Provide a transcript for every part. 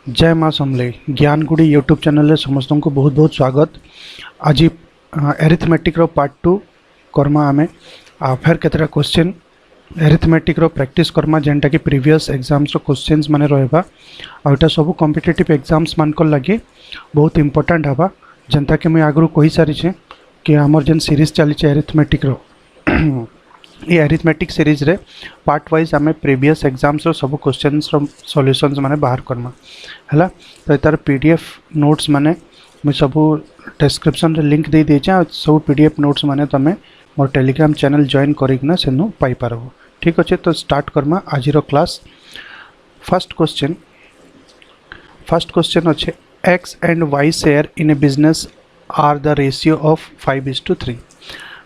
जय माँ समले Gyanguri YouTube channel रे समस्त को बहुत बहुत स्वागत। आज एरिथमेटिक रो पार्ट 2 करमा आमे आ फेर केतरा क्वेश्चन एरिथमेटिक रो प्रैक्टिस करमा जेंटा कि प्रीवियस एग्जाम्स रो क्वेश्चंस माने रहबा आ एटा सब कॉम्पिटिटिव एग्जाम्स मान को लगी बहुत इंपोर्टेंट हबा। जेंता कि मैं आगु कहि सारी छे कि हमर जेन सीरीज चली छे एरिथमेटिक रो ये एरिथमेटिक सीरीज रे पार्ट वाइज आमे प्रीवियस एग्जाम्स रो सब क्वेश्चंस रो सॉल्यूशंस माने बाहर करमा हला। तो तार पीडीएफ नोट्स माने मैं सब डिस्क्रिप्शन रे लिंक दे देछा। सब पीडीएफ नोट्स माने तमे मोर टेलीग्राम चैनल जॉइन करिकना सेनु पाई पारबो। ठीक अछि, तो स्टार्ट करमा आज रो क्लास। फर्स्ट क्वेश्चन अछि x and y share in a business are the ratio of 5:3।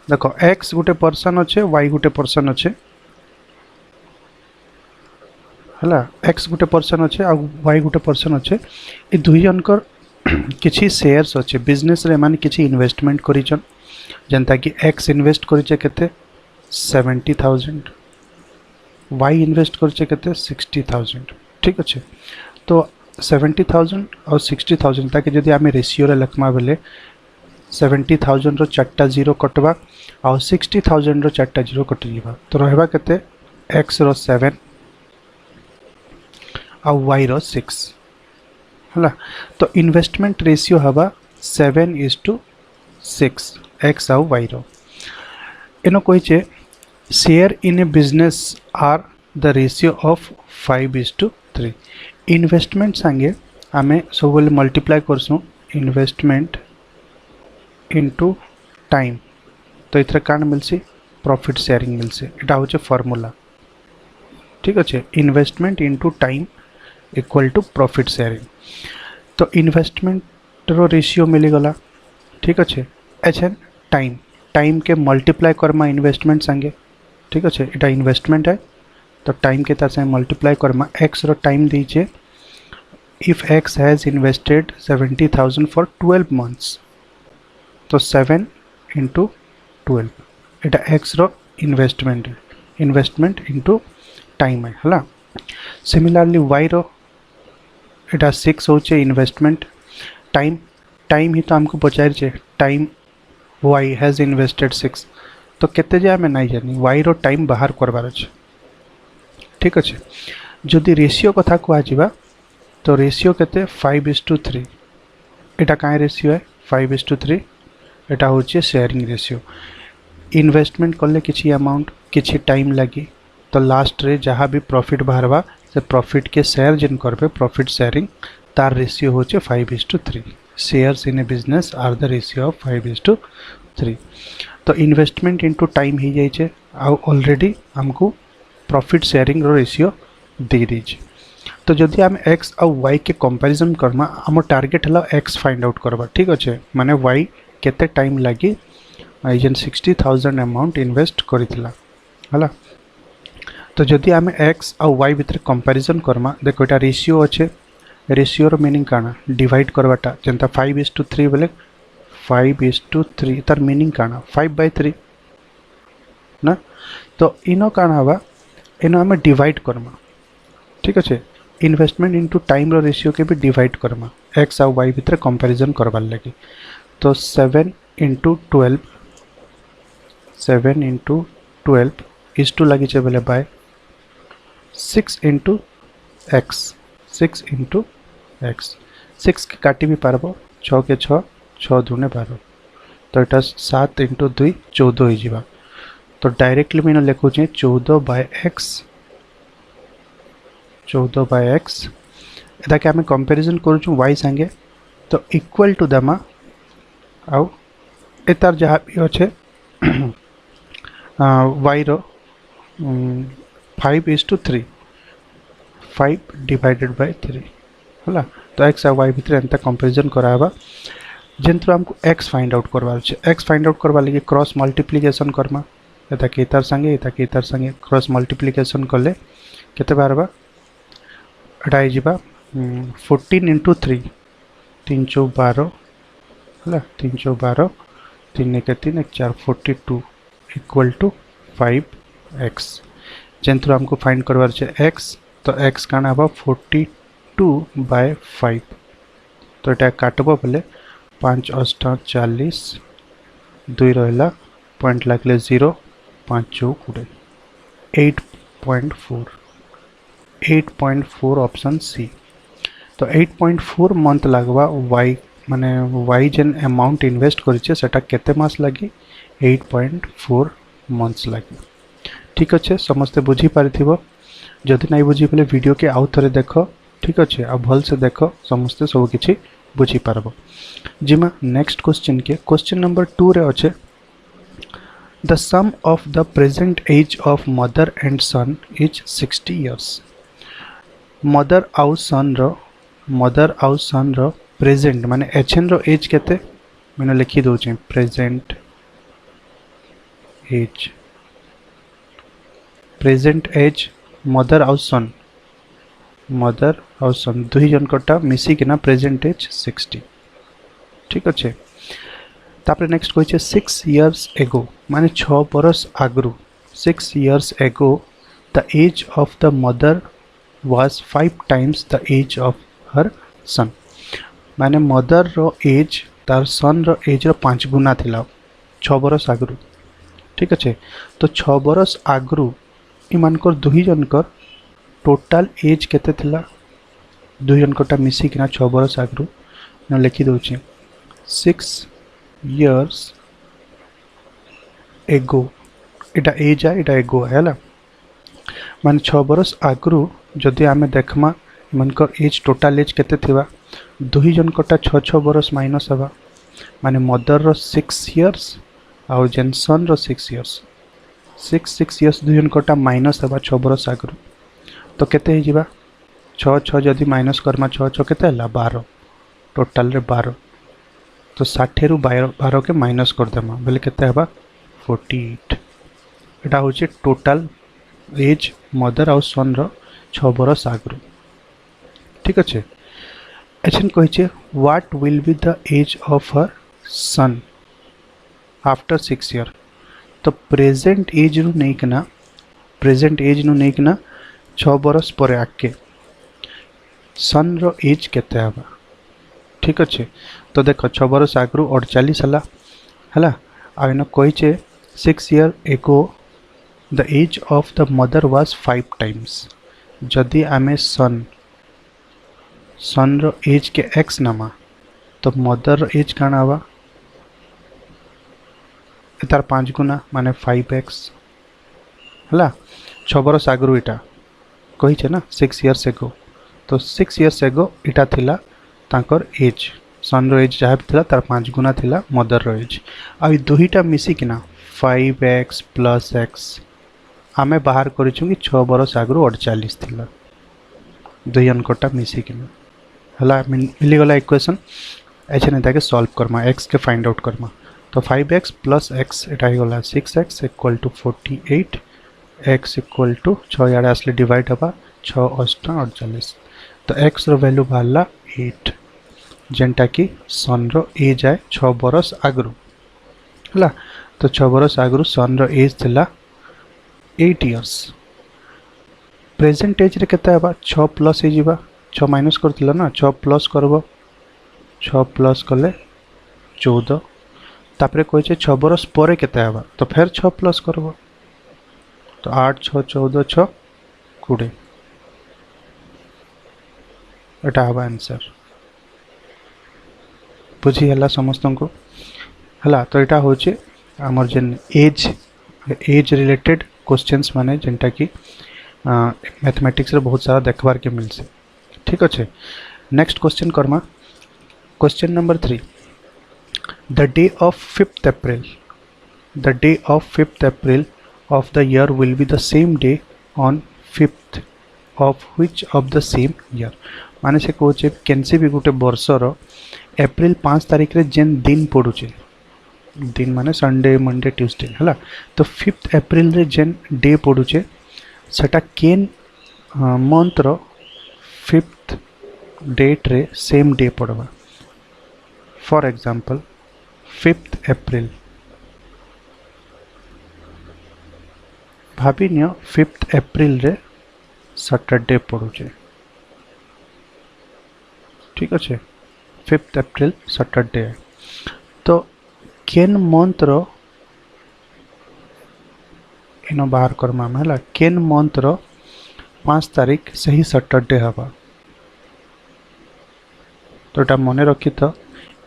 देखो x गोटे पर्सन अच्छे y गोटे पर्सन अच्छे हला। x गोटे पर्सन अच्छे आ y गोटे पर्सन अच्छे। ए दुई जनकर किछि शेयर्स अच्छे बिजनेस रे माने किछि इन्वेस्टमेंट करिचन। जनता कि x इन्वेस्ट करिचे केते 70,000, y इन्वेस्ट करिचे केते 60,000। ठीक अच्छे, तो 70,000 और 60,000 ताकि जदि आमे रेशियो रे लखमा बेले 70,000 रो 4टा जीरो कटवा और 60,000 रो 4टा जीरो कटि जीवा। तो रहबा केते x रो 7 और y रो 6 हला। तो इन्वेस्टमेंट रेशियो हवा 7:6 x और y रो। एनो कहिचे share in a business are the ratio of 5:3। Investment संगे आमे सब मल्टीप्लाई करसु इन्वेस्टमेंट इंटू टाइम। तो इथरे कान मिलसी प्रॉफिट शेयरिंग मिलसी। एटा होचे फार्मूला। ठीक अच्छे, investment into time equal to profit sharing. तो इन्वेस्टमेंट रो रेशियो मिली गला। ठीक अच्छे, अच्छा टाइम के मल्टीप्लाई करमा इन्वेस्टमेंट संगे। ठीक अच्छे, एटा इन्वेस्टमेंट है तो टाइम के तार संगे मल्टीप्लाई करमा x रो टाइम दीजिए। If x has invested 70,000 for 12 months तो 7 इंटू 12 एटा x रो इन्वेस्टमेंट इंटू टाइम है हला। सिमिलरली y रो एटा 6 होचे इन्वेस्टमेंट। टाइम ही तो हमको पचार छे टाइम y हैज इन्वेस्टेड 6 तो केते जे हमें नहीं जानी y रो टाइम बाहर करबार छे। ठीक अच्छे, जदि रेशियो कथा को आजिबा तो रेशियो केते 5:3। एटा काई रेशियो है 5:3। एटा होचे शेयरिंग रेशियो। इन्वेस्टमेंट करले किछि अमाउंट किछि टाइम लगी तो लास्ट रे जहाँ भी प्रॉफिट बाहरवा से प्रॉफिट के शेयर जिन करबे प्रॉफिट शेयरिंग तार रेशियो होचे 5:3। Shares in a business are the ratio of 5:3। तो इन्वेस्टमेंट इंटू टाइम ही जाइए आ ऑलरेडी हमको प्रॉफिट शेयरिंग रो रेशियो दे दीजिए। तो जदि आम x और y के कंपैरिजन करमा आम टारगेट हला x फाइंड आउट करबा। ठीक अच्छे, माने y केते टाइम लगी जेन 60,000 अमाउंट इन्वेस्ट करितला हला। तो जदि आम x और y भितर कंपैरिजन करमा देखो एटा रेशियो अच्छे। रेशियो रो मीनिंग काना डिवाइड करवाटा जेंता 5:3 बोले 5:3 तार मीनिंग काना 5/3 ना। तो इनो काना हवा इनो हमें डिवाइड करमा। ठीक अच्छे, investment into time row ratio के भी डिवाइड करमा x और y भितर कंपैरिजन करवार लगी। तो 7 इंटू 12 इज टू लगी चे बोले बाय 6 इंटू x 6 के काटी भी पारबो 6 के 6 6 दूने 12 तो एटा 7 इंटू 2 14 ही जीवा। तो डायरेक्टली मैंने लिखु 14/x एटा के हमें कंपैरिजन करूँ y संगे तो इक्वल टू दमा आउ एतार जहाँ भी अच्छे y रो 5:3 5 डिवाइडेड बाय 3 हला। तो x और y भितर एंता कंपैरिजन कराबा जेंतु हमको x फाइंड आउट करवार छे। x फाइंड आउट करवा लगी क्रॉस मल्टीप्लिकेशन करमा एता के तार संगे क्रॉस मल्टीप्लिकेशन करले केते बारबा एटा आ जिबा 14 इंटू 3 3 चौ 12 हला। 3 चौ 12 3 के 3 1 4 42 इक्वल टू 5x। जेंतु हमको फाइंड करवार छे x तो x काना हवा 42 2/5 तो यहाँ काटब बोले 5 8 40 2 रहा पॉइंट लगे 0 5 चौ 20 8.4 8.4 ऑप्शन सी। तो 8.4 मंथ लगवा वाई माने वाई जेन अमाउंट इन्वेस्ट करिछे सेटा केते मास लगी 8.4 मंथ्स लगी। ठीक अच्छे समस्ते बुझी पारिथिबो जदि नहीं बुझी पले वीडियो के आउ थरे देखो ठीक अच्छे आ भल से देखो समस्ते सब किछि बुझी पारबो। जिमा नेक्स्ट क्वेश्चन के क्वेश्चन नंबर 2 रे अच्छे the sum of the present age of mother and son is 60 years. Mother आउ सन रो प्रेजेंट माने एचएन रो एज केते मैंने लिखि दोचे प्रेजेंट एज मदर आउ सन दुई जन कटा मिसी किना प्रेजेंट एज 60। ठीक अच्छे तापर नेक्स्ट कहिछे 6 इयर्स एगो माने 6 बरस आगरु 6 years ago the age of the mother was 5 times the age of her son माने मदर रो एज तार सन रो एज रो 5 गुना थिला 6 बरस आगरु। ठीक अच्छे तो 6 बरस आगरु इमानकर दुही जनकर टोटल एज केते थिला दुही जनकटा मिसी किना 6 बरस आगरु न लिखि दोछि 6 years एगो एटा एज है एटा एगो हैला माने 6 बरस आगरु जदि आमे देखमा मनकर एज टोटल एज केते थिबा दुही जनकटा 6 बरस माइनस हवा माने मदर रो 6 इयर्स आउ जेन सन रो 6 इयर्स 6 इयर्स दुही जनकटा माइनस हवा 6 बरस आगरु तो केते हे जिबा 6 जदि माइनस करमा 6 केते हला 12 टोटल रे 12 तो 60 रु 12 के माइनस कर देमा बेले केते हबा 48 एटा होचे टोटल एज मदर आउ सन रो 6 बरस आगरु। ठीक अच्छे एछन कहिछे what will be the age of her son after 6 year तो प्रेजेंट एज नु नहीं किना 6 बरस पर आके सन रो एज केते हबा। ठीक अच्छे तो देखो 6 बरस आगरु 48 हला आ इन कहिछे 6 year ago the age of the mother was 5 times जदि आमे सन रो एज के एक्स नामा तो मदर रो एज काना हवा तार 5 गुना माने 5x हला 6 बरस आगरु इटा कहिछे ना 6 इयर्स एगो तो 6 इयर्स एगो इटा थिला तांकर एज सन रो एज जहाँ थिला तार 5 गुना थिला मदर रो एज आ दुहीटा मिसी किना 5x + x आमे बाहर करिछु कि 6 बरस आगरु 48 थिला दुई अंकटा मिसी किना हला मिली गला इक्वेशन एछे ने ताके सॉल्व करमा x के फाइंड आउट करमा तो 5x + x एटा ही गला 6x = 48 x = 6 याडे असले डिवाइड हबा 6 8 48 तो x रो वैल्यू बाहरला 8 जेंटा कि सन रो एज आए 6 बरस आगरु हला तो 6 बरस आगरु सन रो एज थिला 8 इयर्स प्रेजेंट एज रे केते हबा 6 प्लस हे जिबा 6 माइनस करथिला ना 6 प्लस करबो 6 प्लस कले 14 तापरे कहिछे 6 बरस परे केते हबा तो फिर 6 प्लस करबो तो 8 6 14 6 20 एटा हबा आंसर बुझी हला समस्त को हला तो एटा होचे हमर जेन एज रिलेटेड क्वेश्चंस माने जेंटा कि मैथमेटिक्स रे बहुत सारा देखबार के मिलसे। ठीक अच्छे next question Karma question number 3 the day of 5th April of the year will be the same day on 5th of which of the same year माने से कोचे केनसी भी गुटे वर्षर एप्रिल 5 तारिख रे जेन दिन पड़ुचे दिन माने संडे मंडे ट्यूसडे हला तो 5th April रे जेन डे पड़ुचे सेटा केन मंथ रो 5th डेट रे same day Padwa for example 5th April भाभी नियो 5th April रे सैटरडे पड़ुचे ठीक अच्छे 5 एप्रिल सैटरडे तो केन मंथ रो इन बाहर करमा है केन मंथ रो 5 तारीख सही सैटरडे हवा तो एटा मन रखी तो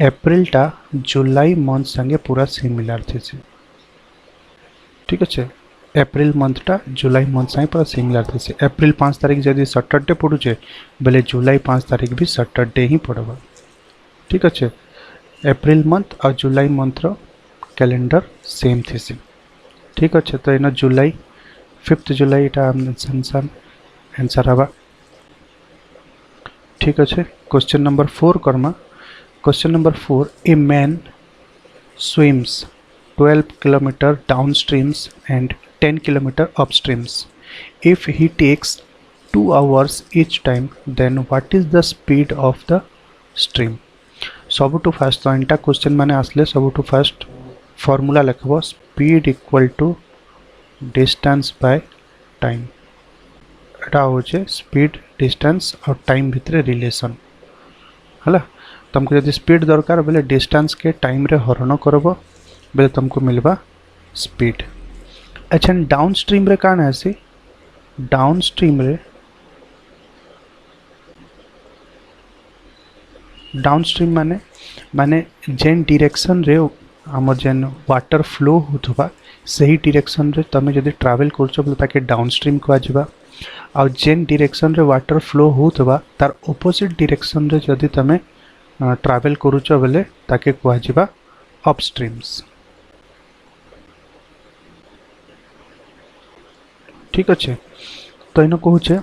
एप्रिल टा जुलाई मंथ संगे पूरा सिमिलर थी ठीक अच्छे एप्रिल मंथ टा जुलाई मंथ संगे पूरा सिमिलर थी एप्रिल 5 तारीख जदि सैटरडे पड़ुचे बेले जुलाई 5 तारीख भी सैटरडे ही पड़वा ठीक अच्छे एप्रिल मंथ और जुलाई मंथ रो कैलेंडर सेम थी ठीक अच्छे तो इन जुलाई 5 जुलाई इटा आंसर हवा ठीक अच्छे question number 4 Karma question number 4 a man swims 12 kilometer downstreams and 10 kilometer upstreams if he takes 2 hours each time then what is the speed of the stream सबुठु फास्ट तो एंटा क्वेश्चन माने आसले सबुठु फास्ट फॉर्मूला लिखबो speed equal to distance by time एटा होचे speed distance और टाइम भितर रिलेशन हला तुमको यदि स्पीड दरकार बेले डिस्टेंस के टाइम रे हरण करबो बेले तुमको मिलबा स्पीड अच्छा डाउन स्ट्रीम रे कान आसी डाउन स्ट्रीम माने माने जेन डायरेक्शन रे हमर जेन वाटर फ्लो होथबा सही डायरेक्शन रे तमे यदि ट्रैवल करछो बेले ताके डाउन स्ट्रीम को आजिबा और जेन डायरेक्शन रे वाटर फ्लो होथबा तार ऑपोजिट डायरेक्शन रे यदि तमे ट्रैवल करूच बेले ताके कहजिबा अपस्ट्रीम्स ठीक अच्छे तो इन कहूचे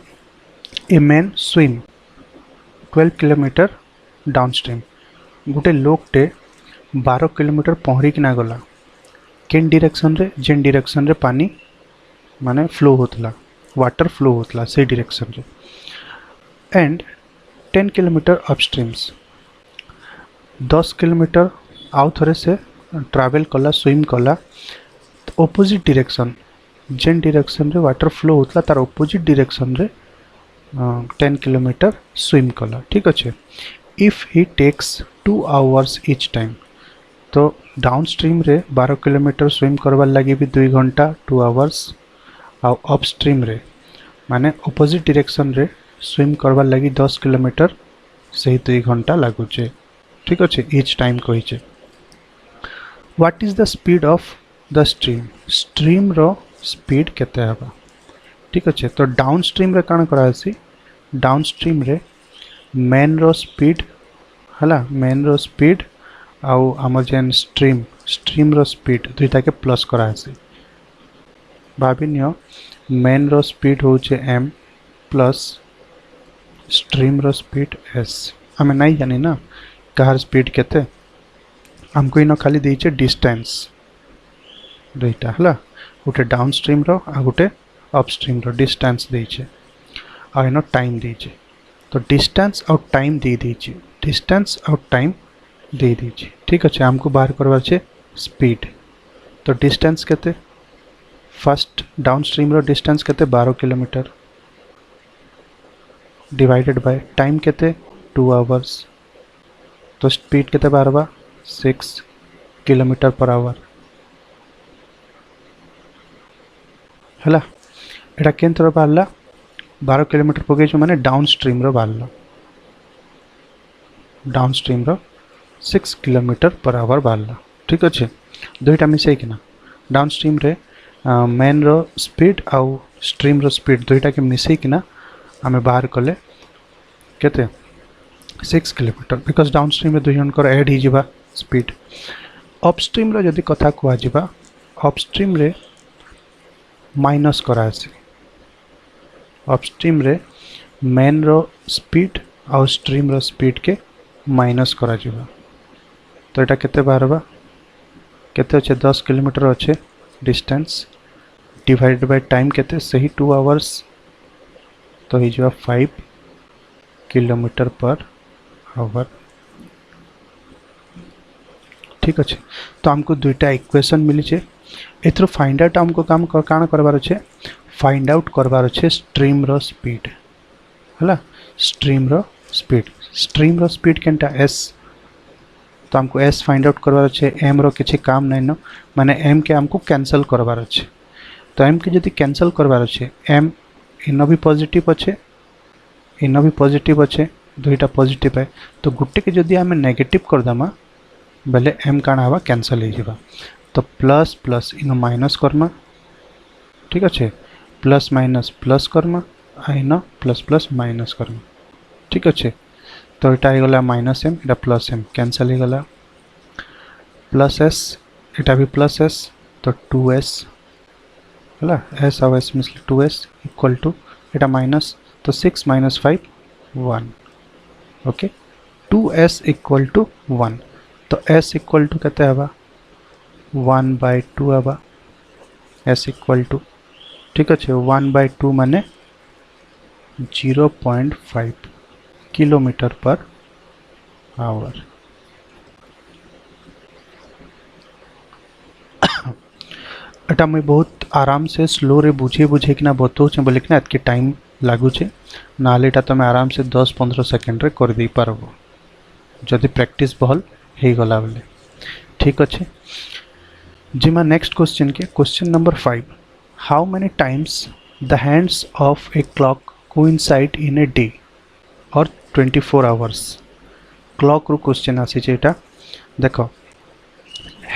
a man swim 12 kilometre downstream गोटे लोकटे 12 किलोमीटर पहरिकिना गला केन डायरेक्शन रे जेन डायरेक्शन रे पानी माने फ्लो होतला वाटर फ्लो होतला से डायरेक्शन रे एंड 10 किलोमीटर अपस्ट्रीम्स 10 किलोमीटर आउ थरे से ट्रैवल कला स्विम कला ऑपोजिट डायरेक्शन जेन डायरेक्शन रे वाटर फ्लो होतला तार ऑपोजिट डायरेक्शन रे 10 किलोमीटर स्विम कला ठीक अच्छे if he takes 2 hours each time तो डाउन स्ट्रीम रे 12 किलोमीटर स्विम करवार लगी भी 2 घंटा 2 आवर्स आउ अप स्ट्रीम रे माने ऑपोजिट डायरेक्शन रे स्विम करवार लगी 10 किलोमीटर सही 2 घंटा लागुचे ठीक अच्छे ईच टाइम कहीचे what is the speed of the stream रो स्पीड केते हबा ठीक अच्छे तो डाउन स्ट्रीम रे काण करासी डाउन स्ट्रीम रे मेन रो स्पीड हला मेन रो स्पीड आउ हमर जेन स्ट्रीम रो स्पीड दुईटा के प्लस करासी भाभी नियो मेन रो स्पीड होचे m प्लस स्ट्रीम रो स्पीड s हमें नहीं जानी ना कहार स्पीड केते हमको इन खाली देइचे डिस्टेंस दुईटा हला गोटे डाउन स्ट्रीम रो आ गोटे अप स्ट्रीम रो डिस्टेंस देइचे आ इन टाइम देइचे तो डिस्टेंस और टाइम दे दीजिए डिस्टेंस और टाइम दे दीजिए ठीक अच्छे हमको बाहर करवा छे स्पीड तो डिस्टेंस केते फर्स्ट डाउन स्ट्रीम रो डिस्टेंस केते 12 किलोमीटर डिवाइडेड बाय टाइम केते 2 आवर्स तो स्पीड केते बारवा 6 किलोमीटर पर आवर हला एटा केंतर बाहरला 12 किलोमीटर पगे जो माने down stream row बाहरला down stream row 6 kilometre per our बाहरला ठीक अच्छे दुईटा मिसई किना डाउन स्ट्रीम रे मेन रो स्पीड आउ स्ट्रीम रो स्पीड दुईटा के मिसई किना आमे बाहर कले केते 6 किलोमीटर बिकॉज डाउन स्ट्रीम रे दुई जनकर ऐड ही जिबा स्पीड अप स्ट्रीम रो जदी कथा कुआ जिबा अप स्ट्रीम रे माइनस करासी अपस्ट्रीम रे मेन रो स्पीड आउ स्ट्रीम रो स्पीड के माइनस करा जिबा तो एटा केते बारबा केते अच्छे 10 किलोमीटर अच्छे डिस्टेंस डिवाइडेड बाय टाइम केते सही 2 आवर्स तो ही जो 5 किलोमीटर पर आवर ठीक अच्छे तो हमको दुईटा इक्वेशन मिली छे एथरो फाइंड आउट हमको काम काण करबार छे फाइंड आउट करबार छे स्ट्रीम रो स्पीड हला स्ट्रीम रो स्पीड स्ट्रीम रो स्पीड केनटा एस तो हमको एस फाइंड आउट करवार अच्छे एम रो किसी काम नहीं न माने एम के हमको कैंसल करवार अच्छे तो एम के जदि कैंसल करवार अच्छे एम इन भी पॉजिटिव अच्छे इन भी पॉजिटिव अच्छे दुईटा पॉजिटिव है तो गुटे के जदि आम नेगेटिव करदेमा बेले एम काण हवा कैंसल हो जावा तो प्लस प्लस इन माइनस करमा ठीक अच्छे plus minus plus Karma in plus plus minus Karma ठीक अच्छे तो यहाँ हो गला माइनस एम इटा प्लस एम कैंसल हो गला प्लस एस इटा भी प्लस एस तो 2s है एस आउ एस मिसले 2s इक्वल टू इटा माइनस तो 6 minus 5 1 okay 2s equal to 1 तो s इक्वल टू केते हवा 1/2 हवा s इक्वल टू ठीक अच्छे 1/2 माने 0.5 किलोमीटर पर आवर एटा मुझे बहुत आराम से स्लो रे बुझे बुझे कि बताऊे बोले कि एतके टाइम लगुचे ना तुम आराम से 10-15 सेकेंड रे कर दे पारबो जदि प्रैक्टिस भल हो गला बेले ठीक अच्छे जिमा नेक्स्ट क्वेश्चन के question number 5 how many times the hands of a clock coincide in a day और 24 आवर्स क्लॉक रू क्वेश्चन आसी एटा देख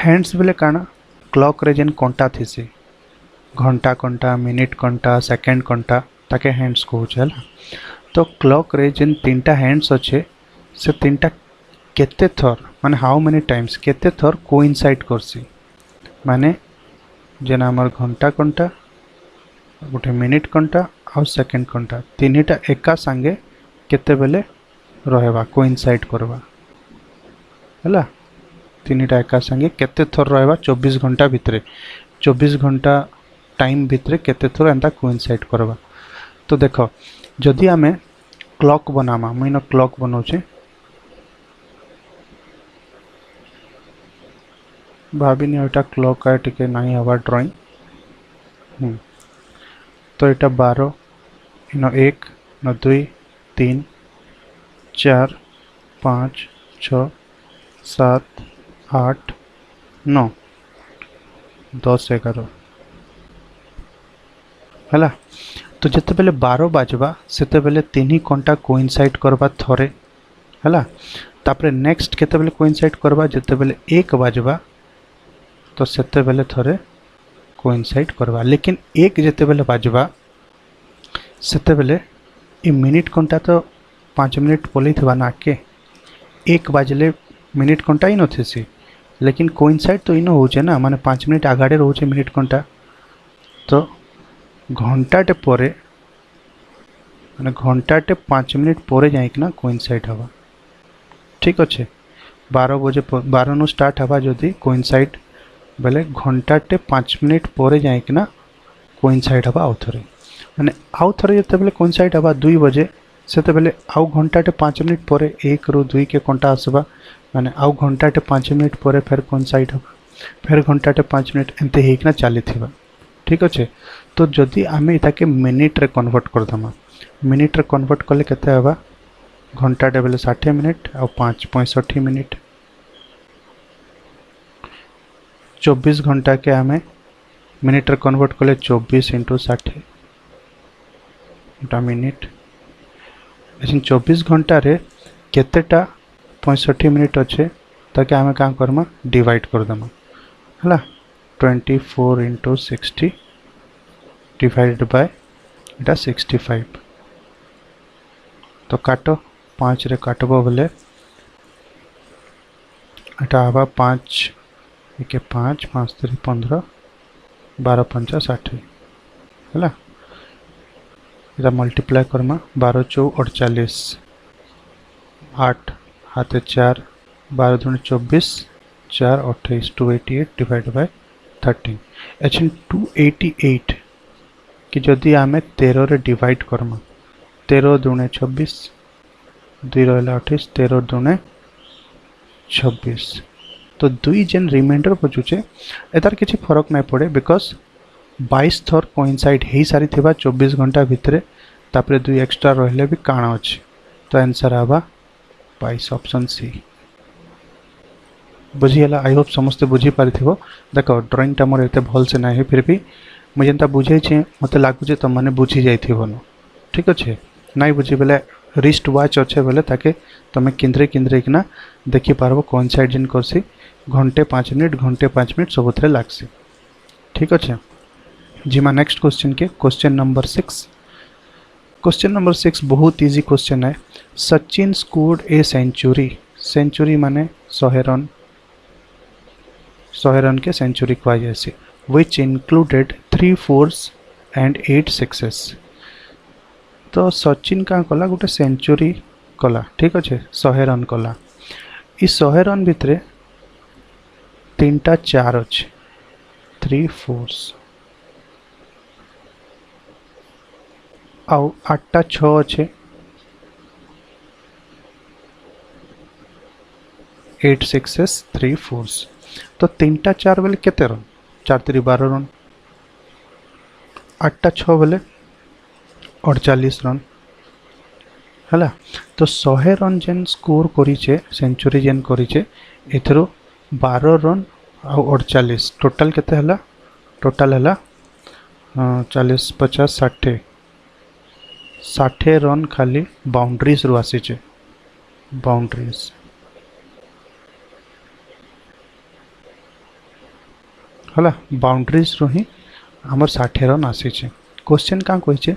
हैंड्स बेले काना क्लॉक रे जेन कंटा थी घंटा कंटा मिनिट कंटा सेकेंड कंटा ताके हैंड्स कहूँ तो क्लॉक रे जेन 3टा हैंड्स अच्छे से 3टा केते थर माने हाउ मेनी टाइम्स केते थर कोइंसाइड करसी माने जेन आमर घंटा कंटा गोटे मिनिट कंटा आउ सेकेंड कंटा 3टा एका संगे केते बेले रहबा कोइंसाइड करबा हला 3टा एका संगे केते थर रहबा 24 घंटा भितरे 24 घंटा टाइम भितरे केते थर एंता कोइंसाइड करबा तो देखो जदि आमे क्लॉक बनामा मुई न क्लॉक बनाउछे भाविनी एटा क्लॉक है टिके नहीं हवा ड्राइंग तो एटा 12 इन 1 न 2 3 4 5 6 7 8 9 10 11 है तो जिते बेले 12 बाजवा सेते बेले 3 ही घंटा कोइंसाइड करबा थरे है तापरे नेक्स्ट केते बेले कोइंसाइड करबा जिते बेले 1 बाजवा तो सेते बेले थरे कोइंसाइड करबा लेकिन 1 जिते बेले बाजवा सेते बेले ए मिनिट घंटा तो 5 मिनिट बोली थी ना के 1 बाजले मिनिट घंटा ही नथेसी लेकिन कोइंसाइड तो इनो होचे ना माने 5 मिनिट आगाड़े रोचे मिनिट घंटा तो घंटाटे परे माने घंटाटे 5 मिनिट परे जाइकना कोइंसाइड हवा ठीक अच्छे 12 बजे 12 नु स्टार्ट हवा जदि कोइंसाइड बेले घंटाटे 5 मिनिट परे जाइकना कोइंसाइड हवा आउ थरे माने आउ थरे जते बेले कोइंसाइड हवा 2 बजे सेते बेले आउ घंटाटे 5 मिनिट परे 1 रू 2 के कंटा आसबा माने आउ घंटाटे 5 मिनिट परे फिर कोइंसाइड हवा फिर घंटाटे 5 मिनिट एंते हेकना चली थिबा ठीक अच्छे तो जदि आमे इताके मिनिट रे कन्वर्ट करदमा मिनिट रे कन्वर्ट कले केते हवा घंटाटे बेले 60 मिनिट आ 5 65 मिनिट 24 घंटा के आमे मिनिट रे कन्वर्ट कले 24 × 60 टा मिनिट लेकिन 24 घंटा रे केतेटा 65 मिनिट अच्छे ताकि आमे काम करमा डिवाइड कर दमा हला 24 × 60 डिवाइडेड बाय इटा 65 तो काटो 5 रे काटबो बोले इटा हवा 5 के 5 5 3 15 12 5 60 है इटा मल्टीप्लाई करमा 12 4 48 8 हाथे 4 12 दूनी 24 4 28 288 डिवाइड बाय 13 एच 288 कि जदि आमे 13 रे डिवाइड करमा 13 दूने 26 2 रहा 28 13 दूने 26 तो 2 जेन रिमाइंडर बचुचे एतार किसी फरक नहीं पड़े बिकॉज 22 थर कोइंसाइड हो सारी थिबा 24 घंटा भितरे तापरे 2 एक्स्ट्रा रहले भी काण अच्छे तो आंसर आवा 22 ऑप्शन सी। बुझीगला आई होप समस्ते बुझी पारिथिबो। देख ड्राइंगटा मोर एते भल से ना फिर भी मुझे जेनता बुझे मत लगुचे तुम मैंने बुझी जाइथिबो। ठीक अच्छे नाई बुझी बेले रिस्ट वाच अच्छे बेले ताके तुम किंद्रे किंद्रे किना देखी पारबो कौन साइड जेन करसी घंटे 5 मिनट सबुथे लागसी। ठीक अच्छे जीमा नेक्स्ट क्वेश्चन के क्वेश्चन नंबर 6। क्वेश्चन नंबर 6 बहुत इजी क्वेश्चन है। Sachin scored a century. Century माने 100 रन के सेंचुरी कह जाए which included 3 fours and 8 sixes. तो सचिन का कला गोटे सेंचुरी कला। ठीक अच्छे 100 रन कला। इस 100 रन भितर 3टा 4 अच्छे 3 फोर्स आउ 8टा 6 अच्छे 8 सिक्सेस 3 फोर्स। तो 3टा 4 बेले केते रन 4 3 12 रन 8टा 6 बेले 48 रन है। तो 100 रन जेन स्कोर करिचे सेंचुरी जेन करिचे एथरो 12 रन आउ 48 टोटल केते हला टोटल हला 40 50 60 रन खाली बाउंड्रीज रु आसीचे। बाउंड्रीज हला बाउंड्रीज रो ही हमर 60 रन आसीचे। क्वेश्चन का कहिचे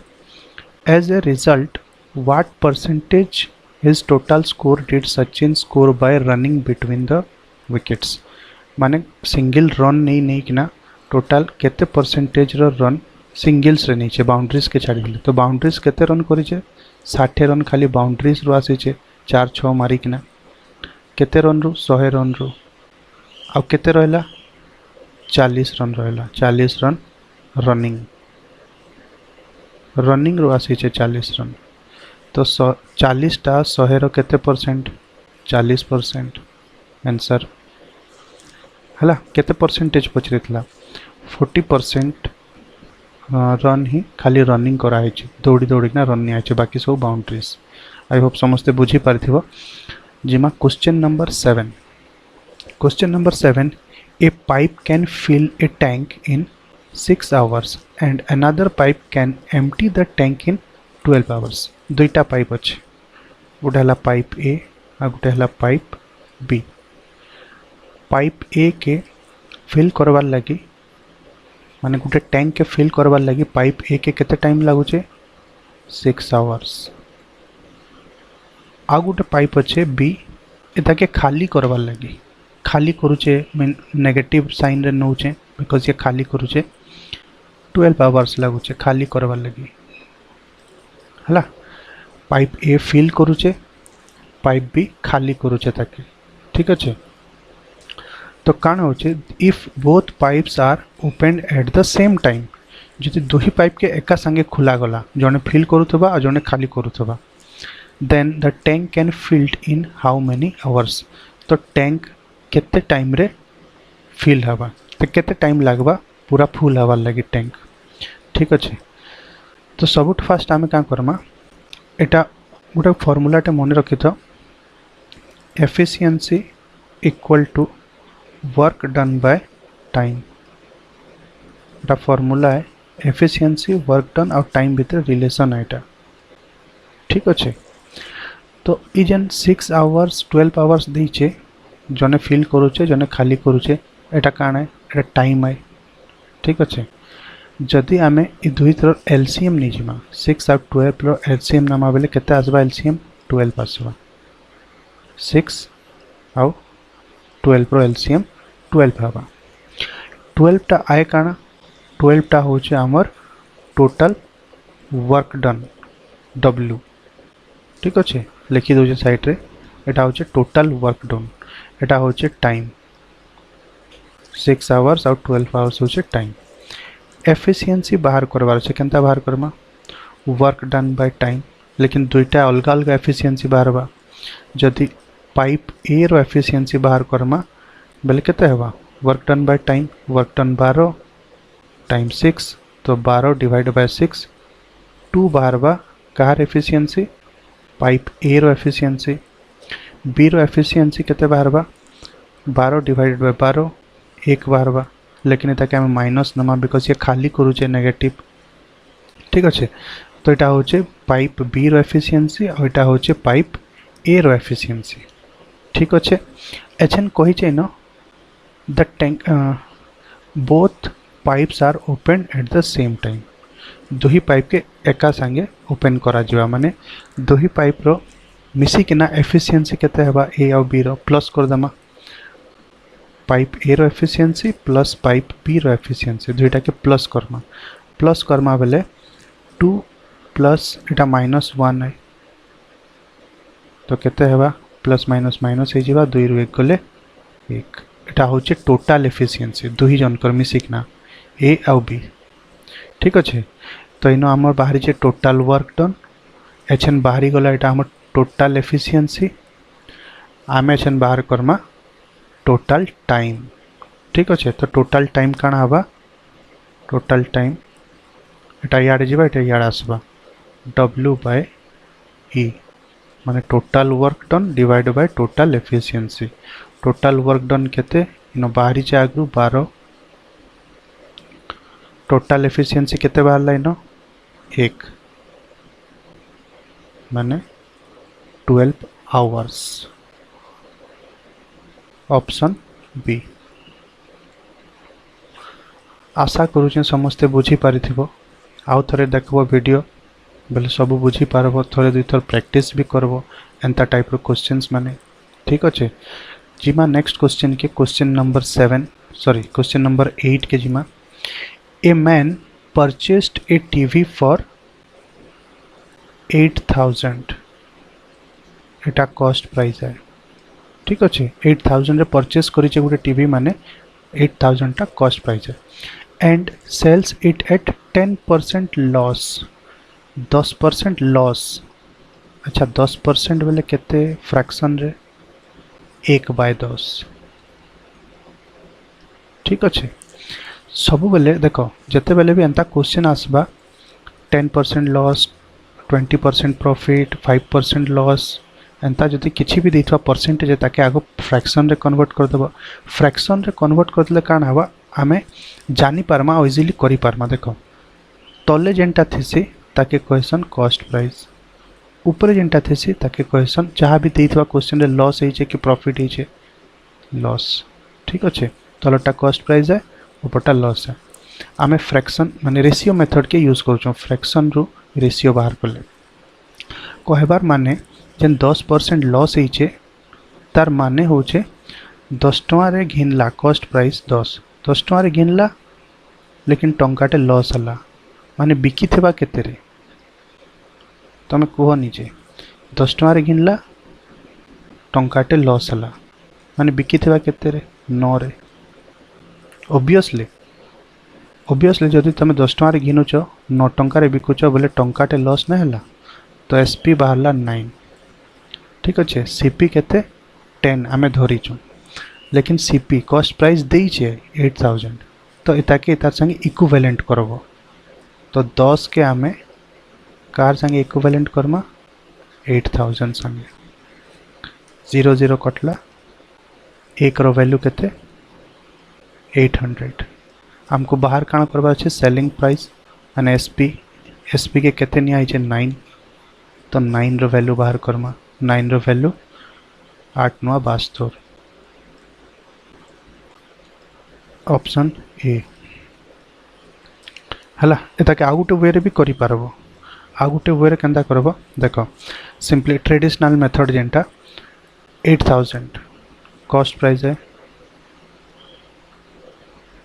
as a result what percentage his total score did Sachin score by running between the wickets. माने सिंगल रन नहीं किना टोटल केते परसेंटेज रो रन सिंगल्स रे नहीं बाउंड्रीज के छाड़ी दिले। तो बाउंड्रीज केते रन करिचे 60 रन खाली बाउंड्रीज रो आसीचे 4 6 मारी किना केते रन रो 100 रन रो आ केते रहला 40 रन रहला 40 रन रनिंग रो आसीचे 40 रन। तो 40 टा 100 रो केते परसेंट 40% आंसर हला केते परसेंटेज पचरितला 40% रन ही खाली रनिंग करा है दौड़ी दौड़ी ना रन नहीं आए बाकी सब बाउंड्रीज। आई होप समस्ते बुझी पारिथिबो। जिमा question number 7। Question number 7 a pipe can fill a tank in 6 hours and another pipe can empty the tank in 12 hours। दुईटा पाइप अच्छे गोटे है पाइप ए आ गोटे है पाइप बी। पाइप ए के फिल करवार लगी माने गोटे टैंक के फिल करवार लगी पाइप ए के केते टाइम लगुचे 6 आवर्स। आ गोटे पाइप अच्छे बी एटा के खाली करवार लगी खाली करुचे मीन नेगेटिव साइन रे नौचे बिकॉज ये खाली करुचे 12 आवर्स लगुचे खाली करवार लगी हला। पाइप ए फिल करुचे पाइप बी खाली करुचे ताके। ठीक अच्छे तो काण होचे if both pipes are open at the same time जदि दुही पाइप के एका संगे खुला गला जने फिल करुथबा आ जने खाली करुथबा then the tank can filled in how many hours. तो टैंक केते टाइम रे फिल हवा तो केते टाइम लगवा पूरा फुल हवार लगी टैंक। ठीक अच्छे तो सबुठ फास्ट आम क्या करमा एटा गोटे फॉर्मूलाटे मन रखी था efficiency equal to work done by time. एटा फॉर्मूला है एफिशिएंसी वर्क डन और टाइम भीतर रिलेशन है एटा। ठीक अच्छे तो ई जेन 6 आवर्स 12 आवर्स देचे जने फिल करुचे जने खाली करुचे एटा काण है एटा टाइम है। ठीक अच्छे जदि आमे इ दुई थर एलसीएम नहीं जिमा 6 और 12 रो एलसीएम नामा बेले केते आसबा एलसीएम 12 आसबा 6 और 12 रो एलसीएम 12 हवा। 12 टा आए काना 12 टा होचे हमर टोटल वर्क डन डब्ल्यू। ठीक अच्छे लिखि दो साइड रे एटा होचे टोटल वर्क डन एटा होचे टाइम 6 आवर्स और 12 आवर्स होचे टाइम। एफिशिएंसी बाहर करवार छे केनता बाहर Karma work done by time लेकिन दुईटा अलग अलग एफिशिएंसी बाहर बा। जदि पाइप ए रो एफिशिएंसी बाहर करमा बेले केते हवा work done by time work done 12 time 6 तो 12 डिवाइड बाय 6 2 बाहर बा कहार एफिशिएंसी पाइप ए रो एफिशिएंसी बी रो एफिशिएंसी केते बाहरबा 12 डिवाइडेड बाय 12 एक बाहरबा लेकिन एटा हम माइनस नमा बिकॉज ये खाली करूचे नेगेटिव ठीक अच्छे तो यहाँ हूँ पाइप बी रो एफिशिएंसी और यहाँ हूँ पाइप ए रो एफिशिएंसी ठीक अच्छे एछन कही न the tank both pipes are open at the same time दुही पाइप के एका संगे ओपन करा जिवा माने दुही पाइप रो मिसिकिना एफिशिएंसी केते हेबा ए और बी रो प्लस कर दमा पाइप ए रो एफिशिएंसी प्लस पाइप बी रो एफिशिएंसी दुईटा के प्लस करमा बेले 2 प्लस इटा -1 है तो केते हेबा प्लस माइनस माइनस हो जावा 2 रु 1 गले 1 इटा होचे टोटल एफिशिएंसी दुही जनकर मिसिकना ए और बी ठीक अच्छे तो इन आमर बाहरी जे टोटल वर्क डन एछन बाहरी गला इटा आमर टोटल एफिशिएंसी आम एछन बाहर करमा टोटल टाइम ठीक अच्छे तो टोटल टाइम काना हवा टोटल टाइम इटा याडे जीवा इटा याडे आसबा W बाय E माने total work done divide by total efficiency total work done केते इन बाहरी जे आगु 12 टोटल एफिशिएंसी केते बाहरला इन 1 माने 12 आवर्स ऑप्शन बी आशा करूँ समस्ते बुझी पारिथिबो आउ थरे देखबो वीडियो बेले सब बुझी पारबो थोड़े दुई थर प्रैक्टिस भी करबो एंता टाइप रो क्वेश्चंस माने ठीक अच्छे जिमा नेक्स्ट क्वेश्चन के क्वेश्चन नंबर क्वेश्चन नंबर 8 के जिमा a man purchased A TV for 8000 Etah cost price है ठीक अच्छे 8000 रे परचेस करिचे गोटे टीवी माने 8000 टा कॉस्ट प्राइस है and sells it at 10% loss 10% loss अच्छा 10% बेले केते फ्रैक्शन रे 1/10 ठीक अच्छे सब बेले देखो जते बेले भी एंता क्वेश्चन आसबा 10% लॉस 20% प्रॉफिट 5% लॉस एंता जदि किछि भी देथवा परसेंटेज ताके आगो फ्रैक्शन रे कन्वर्ट कर देबो फ्रैक्शन रे कन्वर्ट कर देले कान हवा आमे जानी पारमा इजीली करि पारमा देखो तले जेंटा थिसी ताके क्वेश्चन कॉस्ट प्राइस ऊपर जेंटा थिसी ताके क्वेश्चन जहाँ भी देथवा क्वेश्चन रे लॉस होइछे कि प्रॉफिट होइछे लॉस ठीक अच्छे तलटा कॉस्ट प्राइस है ऊपरटा लॉस है आमे फ्रैक्शन माने रेशियो मेथड के यूज करछो फ्रैक्शन रु रेशियो बाहर करले कहबार माने जेन 10% लॉस होइछे तार माने होचे 10 टଙ୍କା रे घिनला कॉस्ट प्राइस 10 टଙ୍କା रे घिनला लेकिन टंकाटे लॉस हला माने बिकी थेबा केते रे तमे कहो निजे 10 टଙ୍କା रे घिनला टंकाटे लॉस हला माने बिकी थेबा केते रे 9 रे ऑब्वियसली जदि तुम 10 टଙ୍କା रे घिनुच 9 टଙ୍କା रे बिकुच बोले टंकाटे लॉस ना हला तो एसपी बाहरला 9 ठीक अच्छे सीपी केते 10 आमे धरीचु लेकिन सीपी कॉस्ट प्राइस देइछे 8000 तो इताके तार संगे इक्विवेलेंट करबो तो 10 के आमे कार संगे इक्विवेलेंट करमा 8000 संगे 0 0 कटला एक रो वैल्यू केते 800 हमको बाहर काण करबा अच्छे सेलिंग प्राइस एंड एसपी के केते नि आइछे 9 तो 9 रो वैल्यू बाहर करमा 9 रो वैल्यू 8 9 72 ऑप्शन ए हला एता के आउट वे रे भी करि पारबो आउट वे रे केंदा करबो देखो सिंपली ट्रेडिशनल मेथड जेंटा 8000 कॉस्ट प्राइस है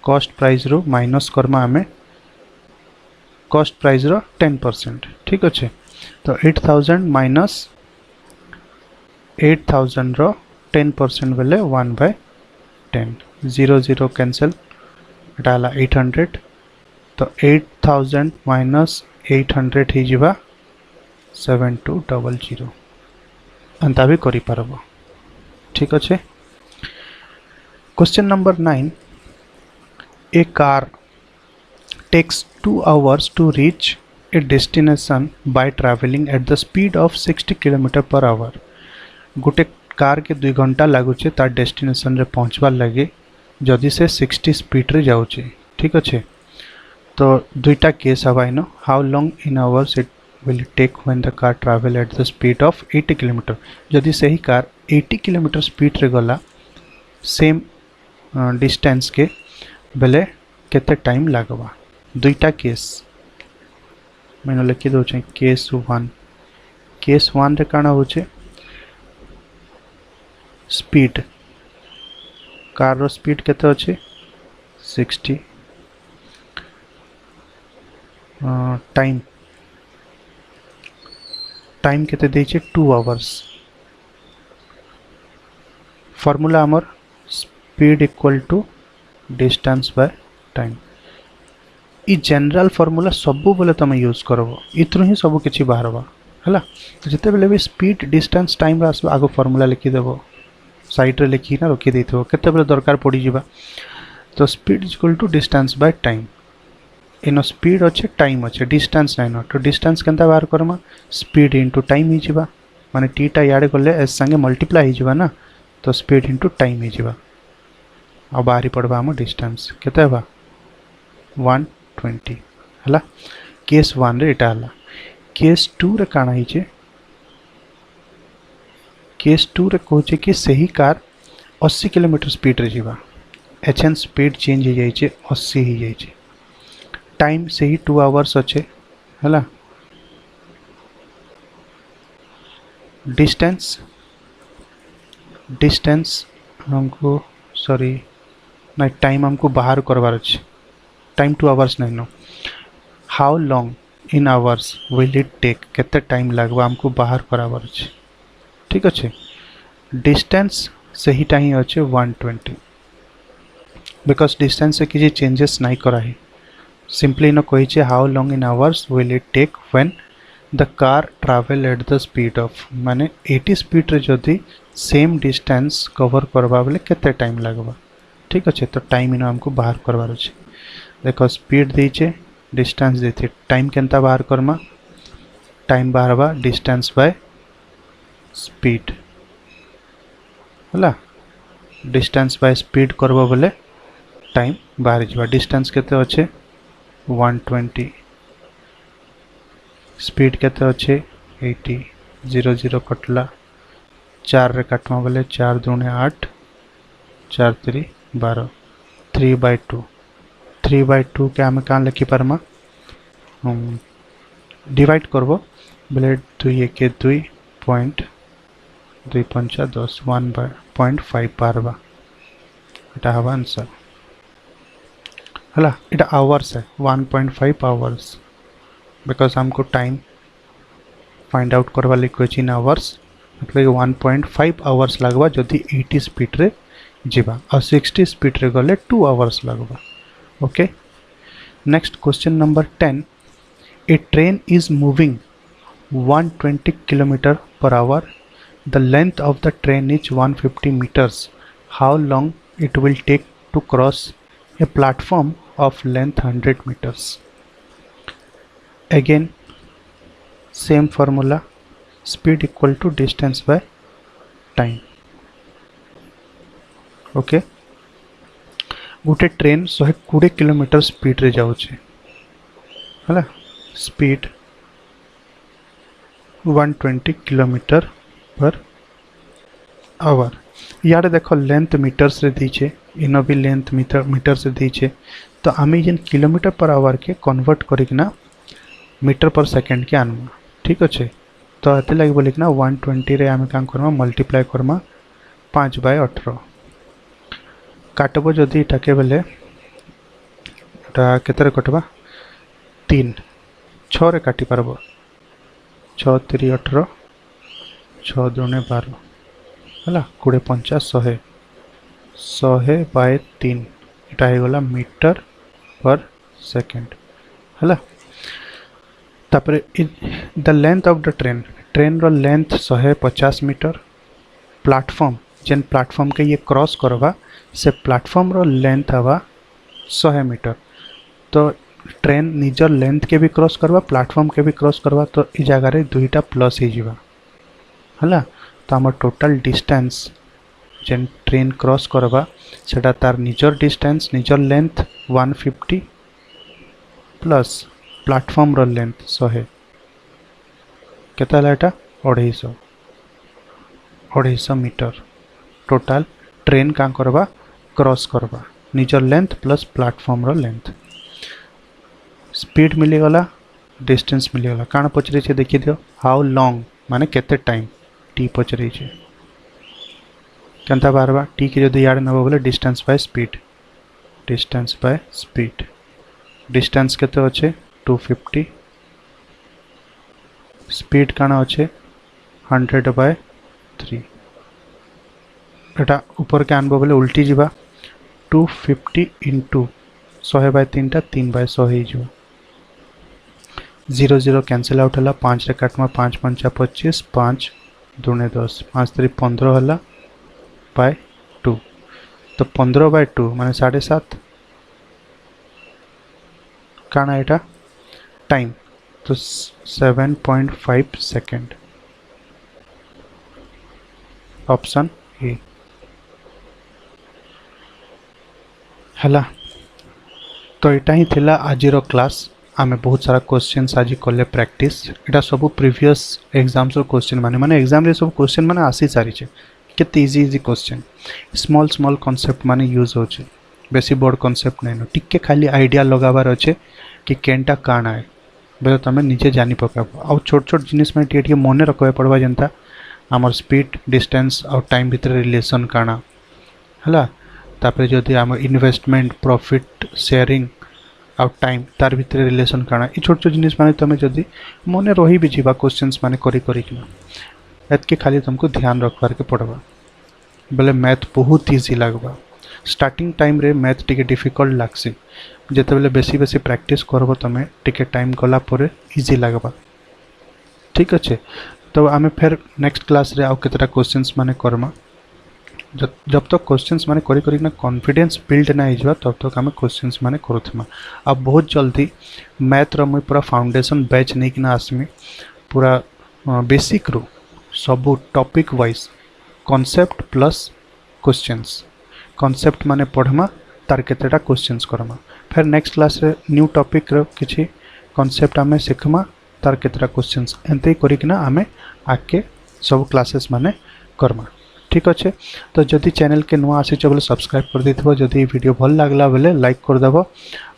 कॉस्ट प्राइस रो माइनस करमा हमें कॉस्ट प्राइस रो 10% ठीक अच्छे तो 8000 माइनस 8000 रो 10% बेले 1/10 0 0 कैंसल डाला 800 तो 8000 माइनस 800 ही जीवा 7200 अंता भी करि पारबो ठीक अच्छे question number 9 A car takes 2 hours to reach A destination bye travelling eight the speed of 60 kilometre per our. गोटे कार के 2 घंटा लगुचे तार डेस्टिनेशन रे पहुँचवार लगे जदि से 60 स्पीड रे जाऊँचे। ठीक अच्छे, तो दुईटा केस हवा in how long in hours it will take when the car travel at the speed of 80 kilometre. जदि से ही कार 80 किलोमीटर स्पीड रे गला सेम डिस्टेंस के बेले केते टाइम लगवा। दुईटा केस मैंने लिखी दौचे केस 1। केस 1 रे काना होचे स्पीड कार रो स्पीड केते अच्छे 60। टाइम टाइम केते देचे 2 आवर्स। फॉर्मूला आमर speed equal to distance by time. ई जनरल फॉर्मूला सबु बेले तुम यूज करबो, इथरु ही सब किछि बाहरबा हला। जते बेले भी स्पीड डिस्टेंस टाइम आसबो आगो फॉर्मूला लिखि देबो, साइड रे लिखि ना रखि देथो, केते बेले दरकार पड़ी जिबा। तो speed equal to distance by time. इन स्पीड अच्छे टाइम अच्छे डिस्टेंस नाइन, तो डिस्टेंस केनता बाहर करमा स्पीड इंटू टाइम ही जिबा, माने टी टा याडे गले एस संगे मल्टीप्लाई ही जिबा ना, तो स्पीड इंटू टाइम ही जिबा। आ बाहरी पड़वा हम डिस्टेंस केते बा 120 हला। केस 1 रे एटा हला। केस 2 रे काना हिचे, केस 2 रे कहूचे कि सही कार 80 किलोमीटर स्पीड रे जिबा। एचएन स्पीड चेंज हो जाइए 80 ही जाइए। टाइम से ही 2 आवर्स अच्छे है। डिस्टेंस डिस्टेंस हमको सॉरी नहीं टाइम हमको बाहर करवार अच्छे। टाइम 2 आवर्स नहीं no. How long in hours will it take केते टाइम लगवा हमको बाहर करावार अच्छे। ठीक अच्छे। डिस्टेंस सही टाइम अच्छे 120 बिकॉज डिस्टेंस से किसी चेंजेस नहीं करा है। सिंपली न कही how long in hours will it take when the car travel at the speed of माने 80 स्पीड रे जदि सेम डिस्टेंस कवर करवा बेले केते टाइम लगवा। ठीक अच्छे। तो टाइम इन हमको बाहर करवार अच्छे। देखो स्पीड दीचे डिस्टेंस देते टाइम केनता बाहर करमा टाइम बाहरवा डिस्टेंस बाय स्पीड हला। डिस्टेंस बाय स्पीड करबो बोले टाइम बाहर जावा। डिस्टेंस केते अच्छे 120 स्पीड केते अच्छे 80 0 0 कटला 4 रे काटमा बोले 4 दूने 8 4 3 12 3/2 3/2 के आम क्या लिखि पारमा डिवाइड करबो बोले 2 1 2 पॉइंट 2 5 10 1/5 पारबा एटा हवा आंसर हला। इटा आवर्स है 1.5 आवर्स बिकॉज हमको टाइम फाइंड आउट करवा लिखी इन आवर्स मतलब 1.5 आवर्स लगवा जदि 80 स्पीड रे जीवा और 60 स्पीड रे गले 2 आवर्स लगवा। Okay. Next question number 10। A train is moving 120 kilometre per hour. The length of the train is 150 metres. How long it will take to cross a platform of length 100 meters. Again same formula speed equal to distance by time. Okay. गोटे train 120 kilometre speed रे जाउछे हला। Speed 120 kilometre per our. यार देखो length metres रे दीचे इन भी length metre से दीचे तो आम जेन किलोमीटर पर आवर के कन्वर्ट करना मीटर पर सेकेंड के आनवा। ठीक अच्छे। तो ये लगे बोलिक 120 रे आम क्या करमा मल्टीप्लाई करमा 5/18 काटब जदि इटाके बेले केतरे कटवा 3 6 रे काटी पारबो 6 3 18 6 दूने 12 है 20 5 100 100/3 इटा हो गला मीटर पर सेकेंड है। तापर the length of the train train रो लेंथ 150 मीटर। प्लेटफॉर्म जेन प्लेटफॉर्म के ये क्रॉस करवा से प्लेटफॉर्म रो लेंथ हवा 100 मीटर। तो ट्रेन निजर लेंथ के भी क्रॉस करवा प्लेटफॉर्म के भी क्रॉस करवा तो ई जगह रे दुईटा प्लस हो जावा हला तो आम टोटल डिस्टेंस जेन ट्रेन क्रॉस करवा सेटा तार निजर डिस्टेंस निजर लेंथ 150 प्लस प्लेटफॉर्म रो लेंथ 100 केता लाटा 250 मीटर टोटल ट्रेन का करवा क्रॉस करवा निजर लेंथ प्लस प्लेटफॉर्म रो लेंथ स्पीड मिलीगला डिस्टेंस मिलीगला काण पचरे देखी दियो हाउ लॉन्ग माने केते टाइम टी पचरे केनता बारवा टी के जदि याद नबो बोले डिस्टेंस बाय स्पीड डिस्टेंस केते अच्छे 250 स्पीड काण अच्छे 100/3 एटा ऊपर के आनबो बोले उल्टी जीवा 250 इंटू 100/3 टा 3/100 हो जाओ 0 0 कैंसिल आउट है 5 रे काटमा 5 5 25 5 दूने 10 5 3 15 है बाय 2 तो 15/2 माने 7.5 काना एटा टाइम तो 7.5 सेकंड ऑप्शन ए हला तो यहाँ ही थिला आजिरो क्लास आमे बहुत सारा क्वेश्चन आज कले प्रैक्टिस एटा सब प्रीवियस एग्जाम्स क्वेश्चन माने एग्जाम रे सब क्वेश्चन माने आसी सारी केते इजी क्वेश्चन स्मॉल कॉन्सेप्ट माने यूज होचे बेसी बड़ कॉन्सेप्ट नहीं टिके खाली आइडिया लगाबार अच्छे कि केनटा काना है बेले तुम निजे जानी पकाब आ छोट जिनिस में टे मन रखा पड़वा जनता आमर स्पीड डिस्टेंस और टाइम भितर रिलेशन काना है तापर जदि आम इन्वेस्टमेंट प्रॉफिट शेयरिंग आउ टाइम तार भितर रिलेशन काना ये छोट जिनिस माने तुम जदि मन रही भी जीवा क्वेश्चंस माने एतके खाली तुमको ध्यान रखबार के पड़वा बेले मैथ बहुत इजी लगवा स्टार्टिंग टाइम रे मैथ टिके डिफिकल्ट लागसी जेते बेले बेसी प्रैक्टिस करबो तमे टिके टाइम गला परे इजी लगवा ठीक अच्छे तो आमे फिर नेक्स्ट क्लास रे आउ केतरा क्वेश्चंस माने करमा जब तक क्वेश्चंस माने करी करी ना कॉन्फिडेंस बिल्ड ना हिजवा तब तक आमे क्वेश्चंस माने करूथमा अब बहुत जल्दी मैथ रो मुई पूरा फाउंडेशन बैच नै कि ना आसमी पूरा बेसिक रो सब topic wise concept plus questions concept माने पढ़मा तार केतेटा क्वेश्चंस करमा फिर नेक्स्ट क्लास रे न्यू टॉपिक रो किछि कॉन्सेप्ट आमे सिखमा तार केतेटा क्वेश्चंस एंते करी कि ना आमे आके सब क्लासेस माने करमा ठीक अच्छे तो जदि चैनल के नुआ आसी बोले सब्सक्राइब कर देथिबो जदि वीडियो भल लागला बेले लाइक कर देबो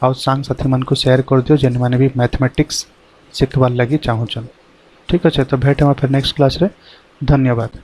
आ सांग साथी मन को शेयर कर दियो जेन माने भी मैथमेटिक्स सिखबार लगी चाहूचन ठीक अच्छे तो भेट हम फिर नेक्स्ट क्लास रे धन्यवाद।